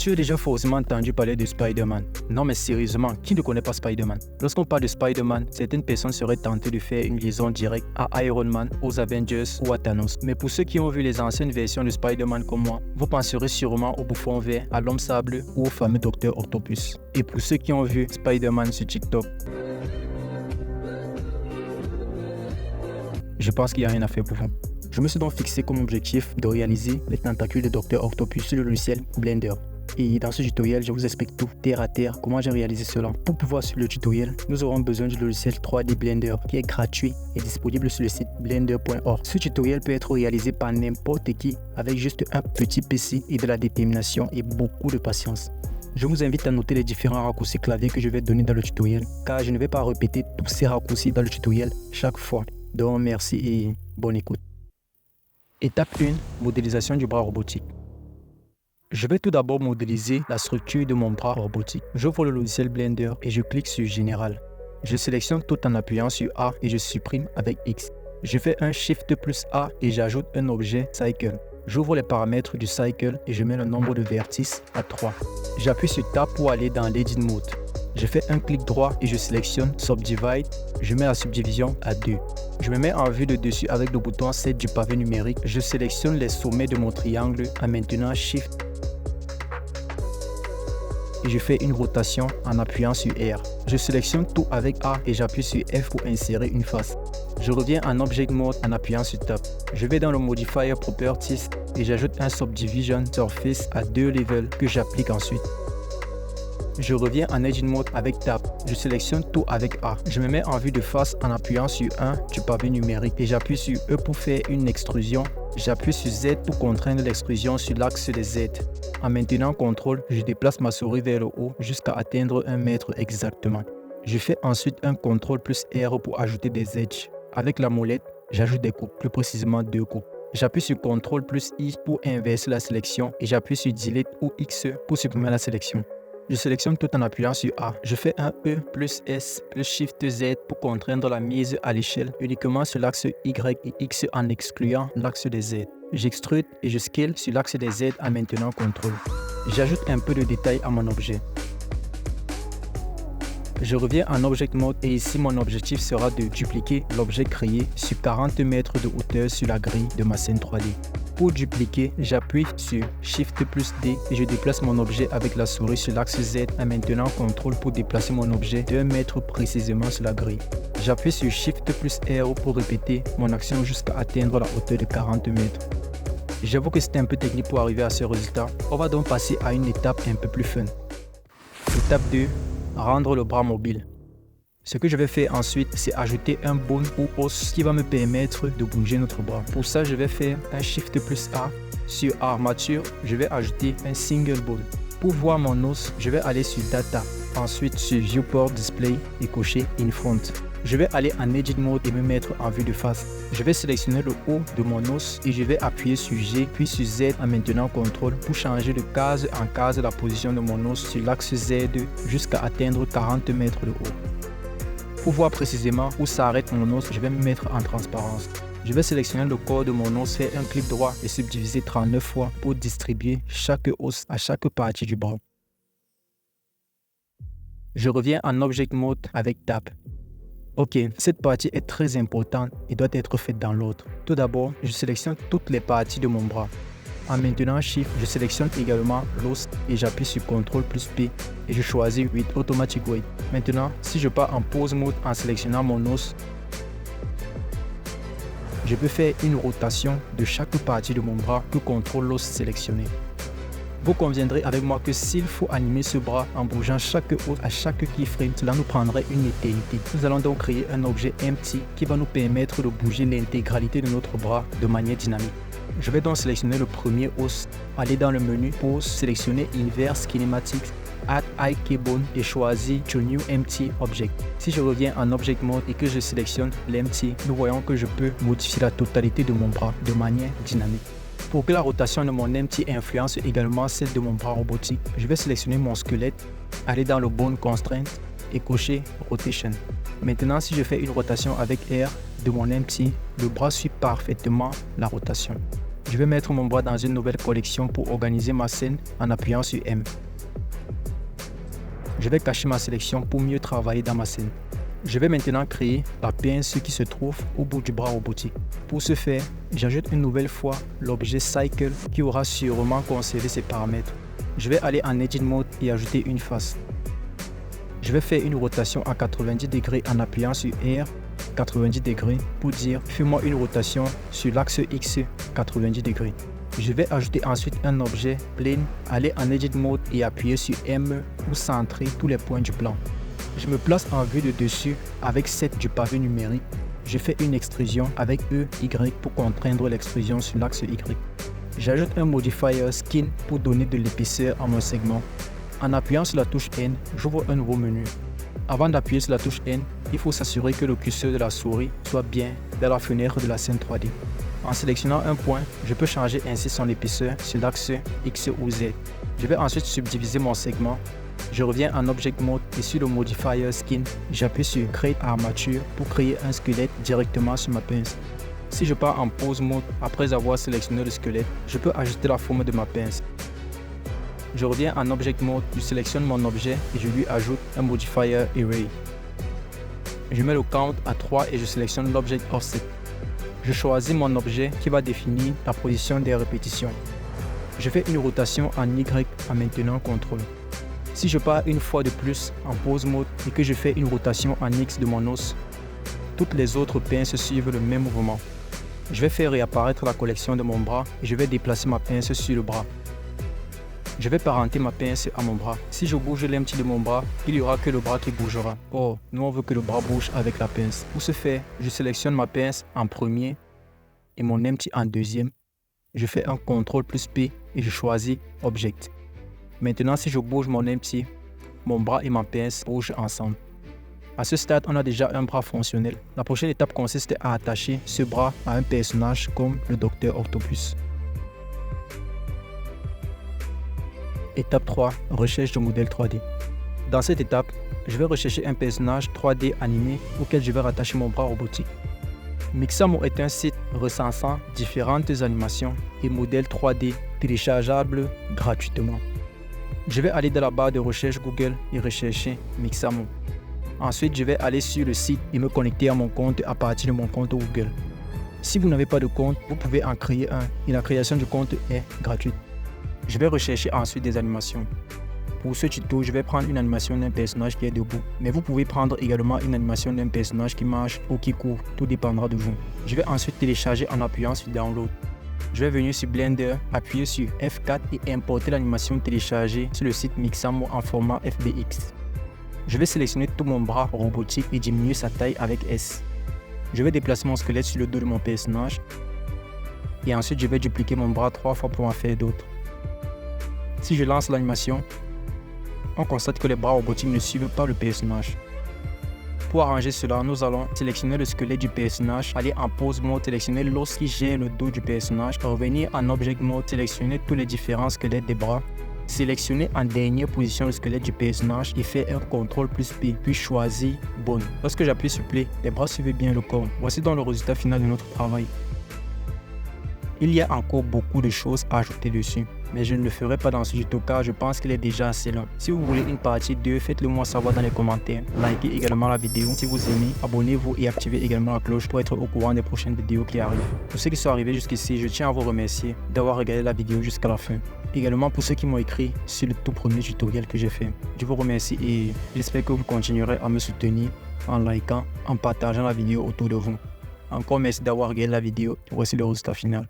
Tu as déjà forcément entendu parler de Spider-Man. Non mais sérieusement, qui ne connaît pas Spider-Man? Lorsqu'on parle de Spider-Man, certaines personnes seraient tentées de faire une liaison directe à Iron Man, aux Avengers ou à Thanos. Mais pour ceux qui ont vu les anciennes versions de Spider-Man comme moi, vous penserez sûrement au Bouffon Vert, à l'Homme Sable ou au fameux Docteur Octopus. Et pour ceux qui ont vu Spider-Man sur TikTok, je pense qu'il n'y a rien à faire pour vous. Je me suis donc fixé comme objectif de réaliser les tentacules de Dr Octopus sur le logiciel Blender. Et dans ce tutoriel, je vous explique tout, terre à terre, comment j'ai réalisé cela. Pour pouvoir suivre le tutoriel, nous aurons besoin du logiciel 3D Blender qui est gratuit et disponible sur le site blender.org. Ce tutoriel peut être réalisé par n'importe qui avec juste un petit PC et de la détermination et beaucoup de patience. Je vous invite à noter les différents raccourcis clavier que je vais donner dans le tutoriel, car je ne vais pas répéter tous ces raccourcis dans le tutoriel chaque fois. Donc merci et bonne écoute. Étape 1, modélisation du bras robotique. Je vais tout d'abord modéliser la structure de mon bras robotique. J'ouvre le logiciel Blender et je clique sur Général. Je sélectionne tout en appuyant sur A et je supprime avec X. Je fais un Shift plus A et j'ajoute un objet Cycle. J'ouvre les paramètres du Cycle et je mets le nombre de vertices à 3. J'appuie sur Tab pour aller dans l'Edit Mode. Je fais un clic droit et je sélectionne Subdivide. Je mets la subdivision à 2. Je me mets en vue de dessus avec le bouton 7 du pavé numérique. Je sélectionne les sommets de mon triangle en maintenant Shift. Et je fais une rotation en appuyant sur R. Je sélectionne tout avec A et j'appuie sur F pour insérer une face. Je reviens en Object Mode en appuyant sur Tab. Je vais dans le Modifier Properties et j'ajoute un Subdivision Surface à 2 levels que j'applique ensuite. Je reviens en Edit Mode avec Tab. Je sélectionne tout avec A. Je me mets en vue de face en appuyant sur 1 du pavé numérique et j'appuie sur E pour faire une extrusion. J'appuie sur Z pour contraindre l'extrusion sur l'axe des Z. En maintenant CTRL, je déplace ma souris vers le haut jusqu'à atteindre 1 mètre exactement. Je fais ensuite un CTRL plus R pour ajouter des edges. Avec la molette, j'ajoute des coupes, plus précisément 2 coupes. J'appuie sur CTRL plus I pour inverser la sélection et j'appuie sur Delete ou X pour supprimer la sélection. Je sélectionne tout en appuyant sur A. Je fais un E plus S plus Shift Z pour contraindre la mise à l'échelle uniquement sur l'axe Y et X en excluant l'axe des Z. J'extrude et je scale sur l'axe des Z en maintenant CTRL. J'ajoute un peu de détail à mon objet. Je reviens en Object Mode et ici mon objectif sera de dupliquer l'objet créé sur 40 mètres de hauteur sur la grille de ma scène 3D. Pour dupliquer, j'appuie sur Shift plus D et je déplace mon objet avec la souris sur l'axe Z en maintenant CTRL pour déplacer mon objet d'1 mètre précisément sur la grille. J'appuie sur Shift plus R pour répéter mon action jusqu'à atteindre la hauteur de 40 mètres. J'avoue que c'était un peu technique pour arriver à ce résultat. On va donc passer à une étape un peu plus fun. Étape 2. Rendre le bras mobile. Ce que je vais faire ensuite, c'est ajouter un bone ou os qui va me permettre de bouger notre bras. Pour ça, je vais faire un Shift plus A. Sur Armature, je vais ajouter un single bone. Pour voir mon os, je vais aller sur Data. Ensuite, sur Viewport Display et cocher In Front. Je vais aller en Edit Mode et me mettre en vue de face. Je vais sélectionner le haut de mon os et je vais appuyer sur G puis sur Z en maintenant CTRL pour changer de case en case la position de mon os sur l'axe Z jusqu'à atteindre 40 mètres de haut. Pour voir précisément où s'arrête mon os, je vais me mettre en transparence. Je vais sélectionner le corps de mon os, faire un clic droit et subdiviser 39 fois pour distribuer chaque os à chaque partie du bras. Je reviens en Object Mode avec Tab. Ok, cette partie est très importante et doit être faite dans l'ordre. Tout d'abord, je sélectionne toutes les parties de mon bras. En maintenant Shift, je sélectionne également l'os et j'appuie sur CTRL plus P et je choisis 8 Automatic Weight. Maintenant, si je pars en Pose Mode en sélectionnant mon os, je peux faire une rotation de chaque partie de mon bras que contrôle l'os sélectionné. Vous conviendrez avec moi que s'il faut animer ce bras en bougeant chaque os à chaque keyframe, cela nous prendrait une éternité. Nous allons donc créer un objet empty qui va nous permettre de bouger l'intégralité de notre bras de manière dynamique. Je vais donc sélectionner le premier os, aller dans le menu Pose, sélectionner Inverse Kinematics, Add Eye Keybone et choisir To New Empty Object. Si je reviens en Object Mode et que je sélectionne l'Empty, nous voyons que je peux modifier la totalité de mon bras de manière dynamique. Pour que la rotation de mon empty influence également celle de mon bras robotique, je vais sélectionner mon squelette, aller dans le Bone Constraint et cocher Rotation. Maintenant, si je fais une rotation avec R de mon empty, le bras suit parfaitement la rotation. Je vais mettre mon bras dans une nouvelle collection pour organiser ma scène en appuyant sur M. Je vais cacher ma sélection pour mieux travailler dans ma scène. Je vais maintenant créer la pince qui se trouve au bout du bras robotique. Pour ce faire, j'ajoute une nouvelle fois l'objet Cycle qui aura sûrement conservé ses paramètres. Je vais aller en Edit Mode et ajouter une face. Je vais faire une rotation à 90 degrés en appuyant sur R 90 degrés pour dire fais-moi une rotation sur l'axe X 90 degrés. Je vais ajouter ensuite un objet Plane, aller en Edit Mode et appuyer sur M pour centrer tous les points du plan. Je me place en vue de dessus avec 7 du pavé numérique. Je fais une extrusion avec EY pour contraindre l'extrusion sur l'axe Y. J'ajoute un modifier Skin pour donner de l'épaisseur à mon segment. En appuyant sur la touche N, j'ouvre un nouveau menu. Avant d'appuyer sur la touche N, il faut s'assurer que le curseur de la souris soit bien dans la fenêtre de la scène 3D. En sélectionnant un point, je peux changer ainsi son épaisseur sur l'axe X ou Z. Je vais ensuite subdiviser mon segment. Je reviens en Object Mode et sur le modifier Skin, j'appuie sur Create Armature pour créer un squelette directement sur ma pince. Si je pars en Pose Mode après avoir sélectionné le squelette, je peux ajuster la forme de ma pince. Je reviens en Object Mode, je sélectionne mon objet et je lui ajoute un modifier Array. Je mets le count à 3 et je sélectionne l'objet Offset. Je choisis mon objet qui va définir la position des répétitions. Je fais une rotation en Y en maintenant CTRL. Si je pars une fois de plus en Pose Mode et que je fais une rotation en X de mon os, toutes les autres pinces suivent le même mouvement. Je vais faire réapparaître la collection de mon bras et je vais déplacer ma pince sur le bras. Je vais parenter ma pince à mon bras. Si je bouge l'empty de mon bras, il n'y aura que le bras qui bougera. Or, nous on veut que le bras bouge avec la pince. Pour ce faire, je sélectionne ma pince en premier et mon empty en deuxième. Je fais un CTRL plus P et je choisis Object. Maintenant, si je bouge mon empty, mon bras et ma pince bougent ensemble. À ce stade, on a déjà un bras fonctionnel. La prochaine étape consiste à attacher ce bras à un personnage comme le Dr Octopus. Étape 3. Recherche de modèle 3D. Dans cette étape, je vais rechercher un personnage 3D animé auquel je vais rattacher mon bras robotique. Mixamo est un site recensant différentes animations et modèles 3D téléchargeables gratuitement. Je vais aller dans la barre de recherche Google et rechercher Mixamo. Ensuite, je vais aller sur le site et me connecter à mon compte à partir de mon compte Google. Si vous n'avez pas de compte, vous pouvez en créer un et la création du compte est gratuite. Je vais rechercher ensuite des animations. Pour ce tuto, je vais prendre une animation d'un personnage qui est debout. Mais vous pouvez prendre également une animation d'un personnage qui marche ou qui court. Tout dépendra de vous. Je vais ensuite télécharger en appuyant sur Download. Je vais venir sur Blender, appuyer sur F4 et importer l'animation téléchargée sur le site Mixamo en format FBX. Je vais sélectionner tout mon bras robotique et diminuer sa taille avec S. Je vais déplacer mon squelette sur le dos de mon personnage. Et ensuite, je vais dupliquer mon bras 3 fois pour en faire d'autres. Si je lance l'animation, on constate que les bras robotiques ne suivent pas le personnage. Pour arranger cela, nous allons sélectionner le squelette du personnage, aller en Pose Mode, sélectionner l'os qui gère le dos du personnage, revenir en Object Mode, sélectionner tous les différents squelettes des bras, sélectionner en dernière position le squelette du personnage et faire un CTRL plus P, puis choisir Bone. Lorsque j'appuie sur Play, les bras suivent bien le corps. Voici donc le résultat final de notre travail. Il y a encore beaucoup de choses à ajouter dessus, mais je ne le ferai pas dans ce tuto car je pense qu'il est déjà assez long. Si vous voulez une partie 2, faites-le moi savoir dans les commentaires. Likez également la vidéo si vous aimez, abonnez-vous et activez également la cloche pour être au courant des prochaines vidéos qui arrivent. Pour ceux qui sont arrivés jusqu'ici, je tiens à vous remercier d'avoir regardé la vidéo jusqu'à la fin. Également pour ceux qui m'ont écrit sur le tout premier tutoriel que j'ai fait. Je vous remercie et j'espère que vous continuerez à me soutenir en likant, en partageant la vidéo autour de vous. Encore merci d'avoir regardé la vidéo. Voici le résultat final.